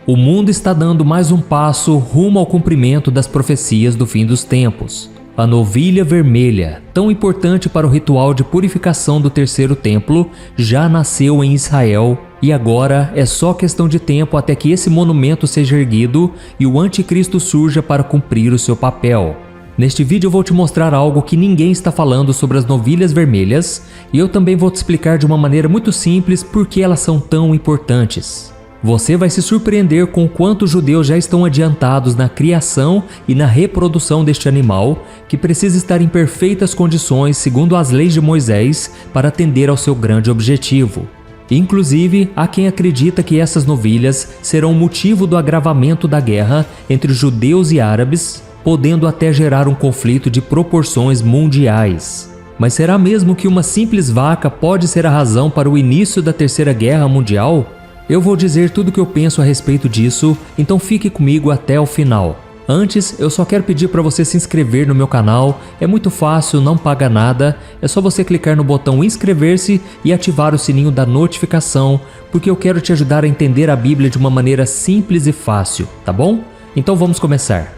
O mundo está dando mais um passo rumo ao cumprimento das profecias do fim dos tempos. A novilha vermelha, tão importante para o ritual de purificação do terceiro templo, já nasceu em Israel e agora é só questão de tempo até que esse monumento seja erguido e o anticristo surja para cumprir o seu papel. Neste vídeo eu vou te mostrar algo que ninguém está falando sobre as novilhas vermelhas e eu também vou te explicar de uma maneira muito simples por que elas são tão importantes. Você vai se surpreender com o quanto os judeus já estão adiantados na criação e na reprodução deste animal, que precisa estar em perfeitas condições segundo as leis de Moisés para atender ao seu grande objetivo. Inclusive, há quem acredita que essas novilhas serão o motivo do agravamento da guerra entre judeus e árabes, podendo até gerar um conflito de proporções mundiais. Mas será mesmo que uma simples vaca pode ser a razão para o início da Terceira Guerra Mundial? Eu vou dizer tudo o que eu penso a respeito disso, então fique comigo até o final. Antes, eu só quero pedir para você se inscrever no meu canal, é muito fácil, não paga nada, é só você clicar no botão inscrever-se e ativar o sininho da notificação, porque eu quero te ajudar a entender a Bíblia de uma maneira simples e fácil, tá bom? Então vamos começar.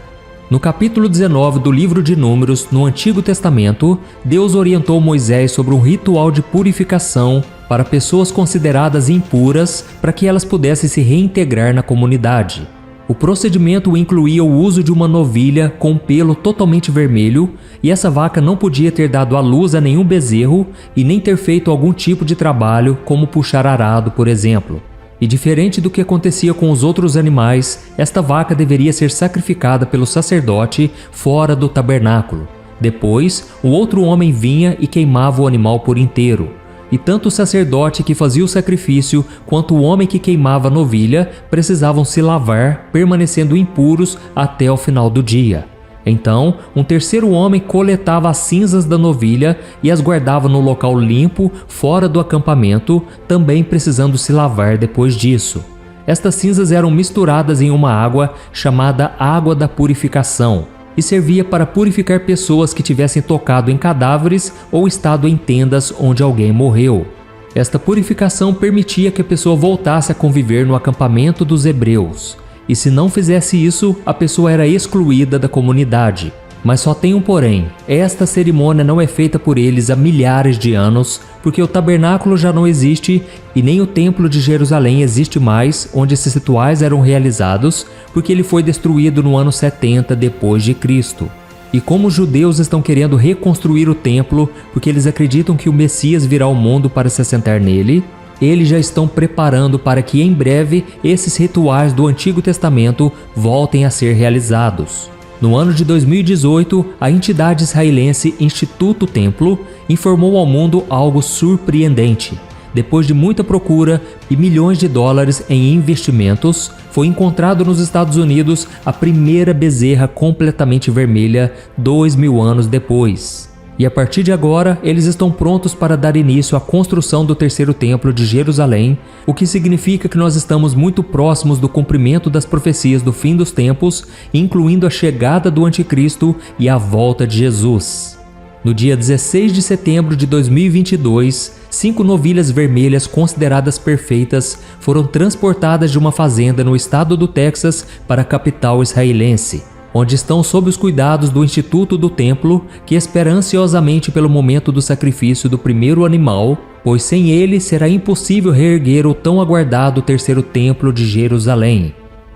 No capítulo 19 do livro de Números, no Antigo Testamento, Deus orientou Moisés sobre um ritual de purificação para pessoas consideradas impuras para que elas pudessem se reintegrar na comunidade. O procedimento incluía o uso de uma novilha com um pelo totalmente vermelho e essa vaca não podia ter dado à luz a nenhum bezerro e nem ter feito algum tipo de trabalho como puxar arado, por exemplo. E diferente do que acontecia com os outros animais, esta vaca deveria ser sacrificada pelo sacerdote fora do tabernáculo. Depois, o outro homem vinha e queimava o animal por inteiro. E tanto o sacerdote que fazia o sacrifício quanto o homem que queimava a novilha precisavam se lavar, permanecendo impuros até o final do dia. Então, um terceiro homem coletava as cinzas da novilha e as guardava no local limpo, fora do acampamento, também precisando se lavar depois disso. Estas cinzas eram misturadas em uma água chamada água da purificação e servia para purificar pessoas que tivessem tocado em cadáveres ou estado em tendas onde alguém morreu. Esta purificação permitia que a pessoa voltasse a conviver no acampamento dos hebreus. E se não fizesse isso, a pessoa era excluída da comunidade. Mas só tem um porém, esta cerimônia não é feita por eles há milhares de anos, porque o tabernáculo já não existe e nem o templo de Jerusalém existe mais, onde esses rituais eram realizados, porque ele foi destruído no ano 70 depois de Cristo. E como os judeus estão querendo reconstruir o templo, porque eles acreditam que o Messias virá ao mundo para se assentar nele, eles já estão preparando para que em breve esses rituais do Antigo Testamento voltem a ser realizados. No ano de 2018, a entidade israelense Instituto Templo informou ao mundo algo surpreendente. Depois de muita procura e milhões de dólares em investimentos, foi encontrado nos Estados Unidos a primeira bezerra completamente vermelha 2000 anos depois. E a partir de agora, eles estão prontos para dar início à construção do terceiro templo de Jerusalém, o que significa que nós estamos muito próximos do cumprimento das profecias do fim dos tempos, incluindo a chegada do anticristo e a volta de Jesus. No dia 16 de setembro de 2022, 5 novilhas vermelhas consideradas perfeitas foram transportadas de uma fazenda no estado do Texas para a capital israelense, onde estão sob os cuidados do Instituto do Templo, que espera ansiosamente pelo momento do sacrifício do primeiro animal, pois sem ele será impossível reerguer o tão aguardado terceiro templo de Jerusalém.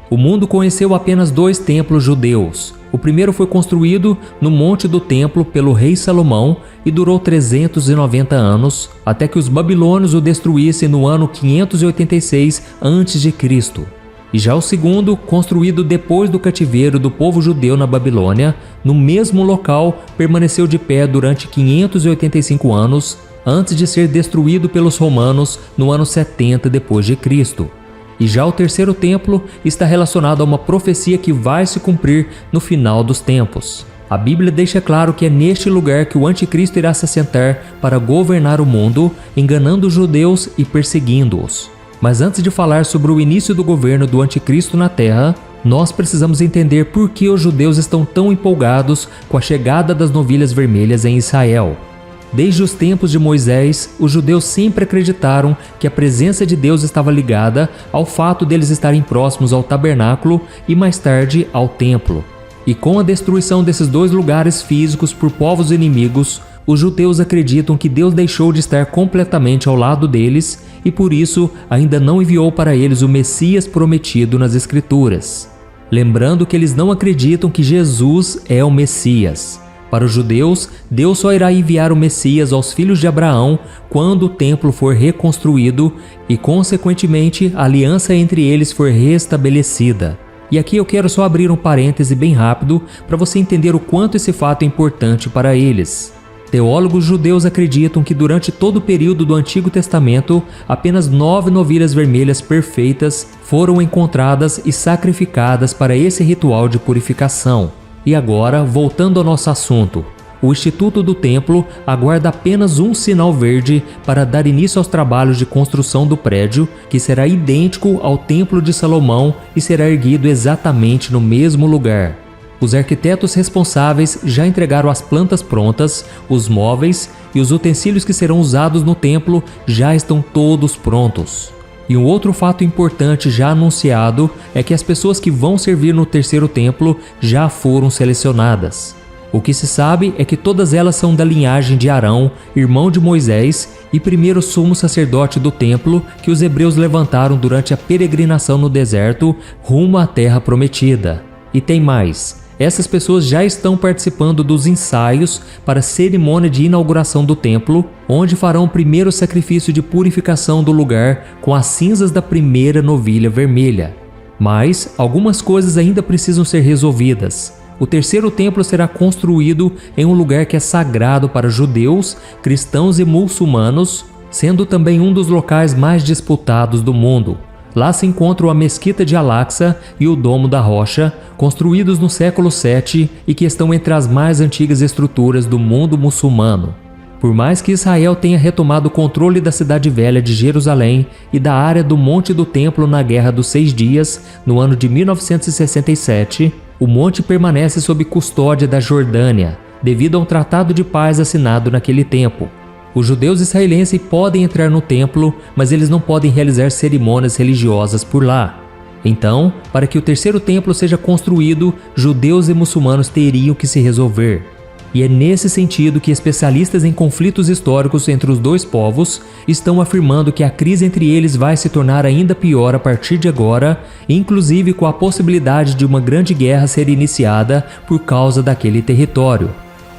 O mundo conheceu apenas 2 templos judeus. O primeiro foi construído no Monte do Templo pelo rei Salomão e durou 390 anos, até que os babilônios o destruíssem no ano 586 a.C. E já o segundo, construído depois do cativeiro do povo judeu na Babilônia, no mesmo local, permaneceu de pé durante 585 anos, antes de ser destruído pelos romanos no ano 70 depois de Cristo. E já o terceiro templo está relacionado a uma profecia que vai se cumprir no final dos tempos. A Bíblia deixa claro que é neste lugar que o anticristo irá se assentar para governar o mundo, enganando os judeus e perseguindo-os. Mas antes de falar sobre o início do governo do anticristo na Terra, nós precisamos entender por que os judeus estão tão empolgados com a chegada das novilhas vermelhas em Israel. Desde os tempos de Moisés, os judeus sempre acreditaram que a presença de Deus estava ligada ao fato deles estarem próximos ao tabernáculo e mais tarde ao templo. E com a destruição desses dois lugares físicos por povos inimigos, os judeus acreditam que Deus deixou de estar completamente ao lado deles e por isso ainda não enviou para eles o Messias prometido nas Escrituras. Lembrando que eles não acreditam que Jesus é o Messias. Para os judeus, Deus só irá enviar o Messias aos filhos de Abraão quando o templo for reconstruído e, consequentemente, a aliança entre eles for restabelecida. E aqui eu quero só abrir um parêntese bem rápido para você entender o quanto esse fato é importante para eles. Teólogos judeus acreditam que durante todo o período do Antigo Testamento, apenas 9 novilhas vermelhas perfeitas foram encontradas e sacrificadas para esse ritual de purificação. E agora, voltando ao nosso assunto, o Instituto do Templo aguarda apenas um sinal verde para dar início aos trabalhos de construção do prédio, que será idêntico ao Templo de Salomão e será erguido exatamente no mesmo lugar. Os arquitetos responsáveis já entregaram as plantas prontas, os móveis e os utensílios que serão usados no templo já estão todos prontos. E um outro fato importante já anunciado é que as pessoas que vão servir no terceiro templo já foram selecionadas. O que se sabe é que todas elas são da linhagem de Arão, irmão de Moisés e primeiro sumo sacerdote do templo que os hebreus levantaram durante a peregrinação no deserto rumo à terra prometida. E tem mais. Essas pessoas já estão participando dos ensaios para a cerimônia de inauguração do templo, onde farão o primeiro sacrifício de purificação do lugar com as cinzas da primeira novilha vermelha. Mas algumas coisas ainda precisam ser resolvidas. O terceiro templo será construído em um lugar que é sagrado para judeus, cristãos e muçulmanos, sendo também um dos locais mais disputados do mundo. Lá se encontram a Mesquita de Al-Aqsa e o Domo da Rocha, construídos no século VII e que estão entre as mais antigas estruturas do mundo muçulmano. Por mais que Israel tenha retomado o controle da cidade velha de Jerusalém e da área do Monte do Templo na Guerra dos 6 Dias, no ano de 1967, o monte permanece sob custódia da Jordânia, devido a um tratado de paz assinado naquele tempo. Os judeus israelenses podem entrar no templo, mas eles não podem realizar cerimônias religiosas por lá. Então, para que o terceiro templo seja construído, judeus e muçulmanos teriam que se resolver. E é nesse sentido que especialistas em conflitos históricos entre os dois povos estão afirmando que a crise entre eles vai se tornar ainda pior a partir de agora, inclusive com a possibilidade de uma grande guerra ser iniciada por causa daquele território.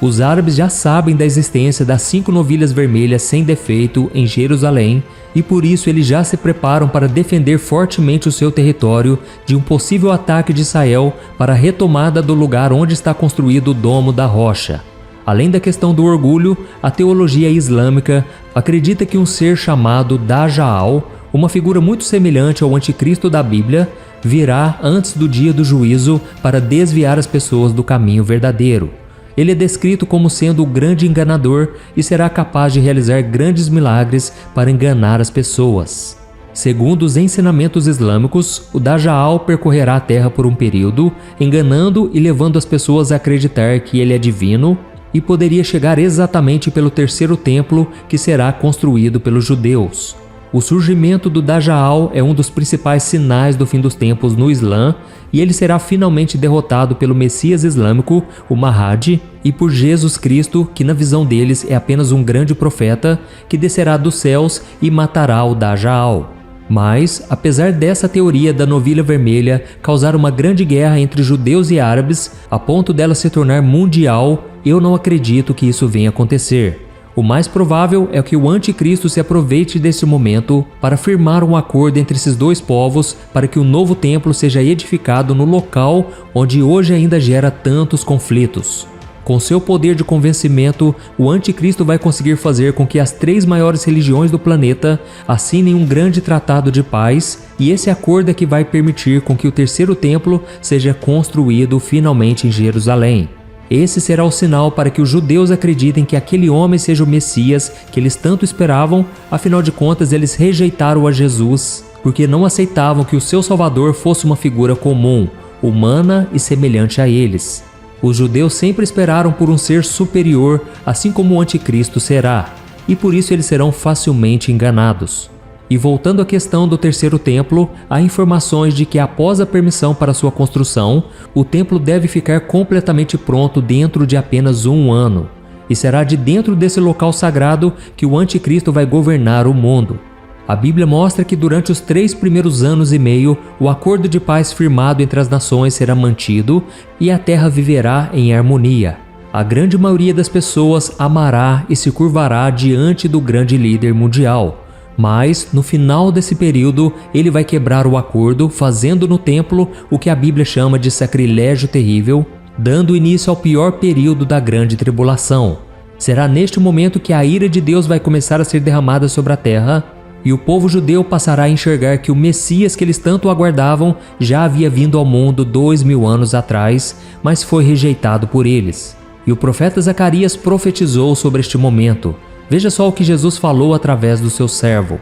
Os árabes já sabem da existência das 5 novilhas vermelhas sem defeito em Jerusalém e por isso eles já se preparam para defender fortemente o seu território de um possível ataque de Israel para a retomada do lugar onde está construído o Domo da Rocha. Além da questão do orgulho, a teologia islâmica acredita que um ser chamado Dajjal, uma figura muito semelhante ao anticristo da Bíblia, virá antes do dia do juízo para desviar as pessoas do caminho verdadeiro. Ele é descrito como sendo o grande enganador e será capaz de realizar grandes milagres para enganar as pessoas. Segundo os ensinamentos islâmicos, o Dajjal percorrerá a terra por um período, enganando e levando as pessoas a acreditar que ele é divino e poderia chegar exatamente pelo terceiro templo que será construído pelos judeus. O surgimento do Dajjal é um dos principais sinais do fim dos tempos no Islã e ele será finalmente derrotado pelo Messias islâmico, o Mahdi, e por Jesus Cristo, que na visão deles é apenas um grande profeta que descerá dos céus e matará o Dajjal. Mas, apesar dessa teoria da novilha vermelha causar uma grande guerra entre judeus e árabes, a ponto dela se tornar mundial, eu não acredito que isso venha acontecer. O mais provável é que o anticristo se aproveite deste momento para firmar um acordo entre esses dois povos para que o novo templo seja edificado no local onde hoje ainda gera tantos conflitos. Com seu poder de convencimento, o anticristo vai conseguir fazer com que as 3 maiores religiões do planeta assinem um grande tratado de paz, e esse acordo é que vai permitir com que o terceiro templo seja construído finalmente em Jerusalém. Esse será o sinal para que os judeus acreditem que aquele homem seja o Messias que eles tanto esperavam, afinal de contas eles rejeitaram a Jesus, porque não aceitavam que o seu Salvador fosse uma figura comum, humana e semelhante a eles. Os judeus sempre esperaram por um ser superior, assim como o anticristo será, e por isso eles serão facilmente enganados. E voltando à questão do terceiro templo, há informações de que após a permissão para sua construção, o templo deve ficar completamente pronto dentro de apenas 1 ano. E será de dentro desse local sagrado que o anticristo vai governar o mundo. A Bíblia mostra que durante os 3 primeiros anos e meio, o acordo de paz firmado entre as nações será mantido e a terra viverá em harmonia. A grande maioria das pessoas amará e se curvará diante do grande líder mundial. Mas, no final desse período, ele vai quebrar o acordo, fazendo no templo o que a Bíblia chama de sacrilégio terrível, dando início ao pior período da grande tribulação. Será neste momento que a ira de Deus vai começar a ser derramada sobre a terra, e o povo judeu passará a enxergar que o Messias que eles tanto aguardavam já havia vindo ao mundo 2000 anos atrás, mas foi rejeitado por eles. E o profeta Zacarias profetizou sobre este momento. Veja só o que Jesus falou através do seu servo.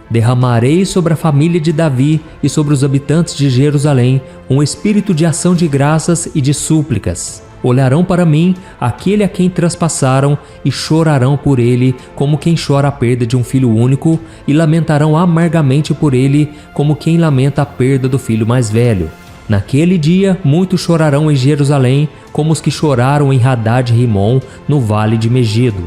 Derramarei sobre a família de Davi e sobre os habitantes de Jerusalém um espírito de ação de graças e de súplicas. Olharão para mim aquele a quem traspassaram e chorarão por ele como quem chora a perda de um filho único e lamentarão amargamente por ele como quem lamenta a perda do filho mais velho. Naquele dia muitos chorarão em Jerusalém como os que choraram em Hadad-Rimon no vale de Megido.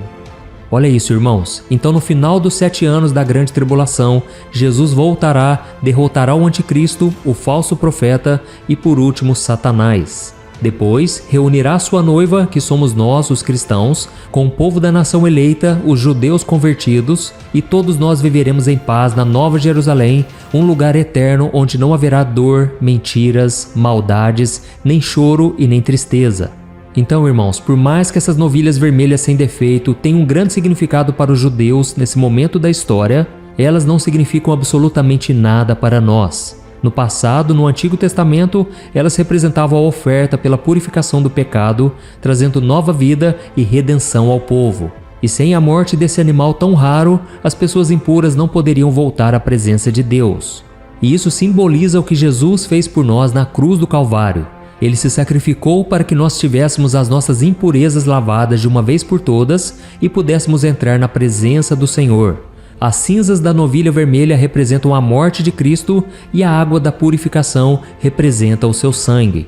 Olha isso, irmãos. Então, no final dos 7 anos da grande tribulação, Jesus voltará, derrotará o anticristo, o falso profeta e, por último, Satanás. Depois, reunirá sua noiva, que somos nós, os cristãos, com o povo da nação eleita, os judeus convertidos, e todos nós viveremos em paz na Nova Jerusalém, um lugar eterno onde não haverá dor, mentiras, maldades, nem choro e nem tristeza. Então, irmãos, por mais que essas novilhas vermelhas sem defeito tenham um grande significado para os judeus nesse momento da história, elas não significam absolutamente nada para nós. No passado, no Antigo Testamento, elas representavam a oferta pela purificação do pecado, trazendo nova vida e redenção ao povo. E sem a morte desse animal tão raro, as pessoas impuras não poderiam voltar à presença de Deus. E isso simboliza o que Jesus fez por nós na cruz do Calvário. Ele se sacrificou para que nós tivéssemos as nossas impurezas lavadas de uma vez por todas e pudéssemos entrar na presença do Senhor. As cinzas da novilha vermelha representam a morte de Cristo e a água da purificação representa o seu sangue.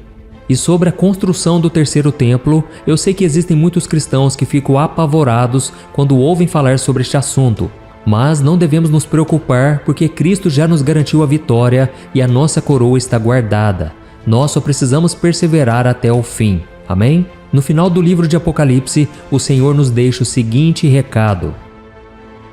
E sobre a construção do terceiro templo, eu sei que existem muitos cristãos que ficam apavorados quando ouvem falar sobre este assunto. Mas não devemos nos preocupar porque Cristo já nos garantiu a vitória e a nossa coroa está guardada. Nós só precisamos perseverar até o fim. Amém? No final do livro de Apocalipse, o Senhor nos deixa o seguinte recado: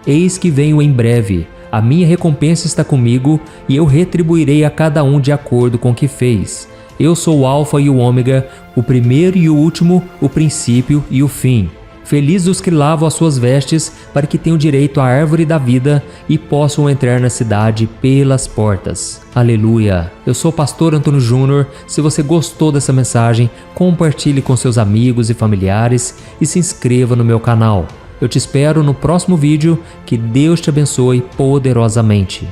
Eis que venho em breve, a minha recompensa está comigo e eu retribuirei a cada um de acordo com o que fez. Eu sou o Alfa e o Ômega, o primeiro e o último, o princípio e o fim. Felizes os que lavam as suas vestes, para que tenham direito à árvore da vida e possam entrar na cidade pelas portas. Aleluia! Eu sou o pastor Antônio Júnior. Se você gostou dessa mensagem, compartilhe com seus amigos e familiares e se inscreva no meu canal. Eu te espero no próximo vídeo. Que Deus te abençoe poderosamente.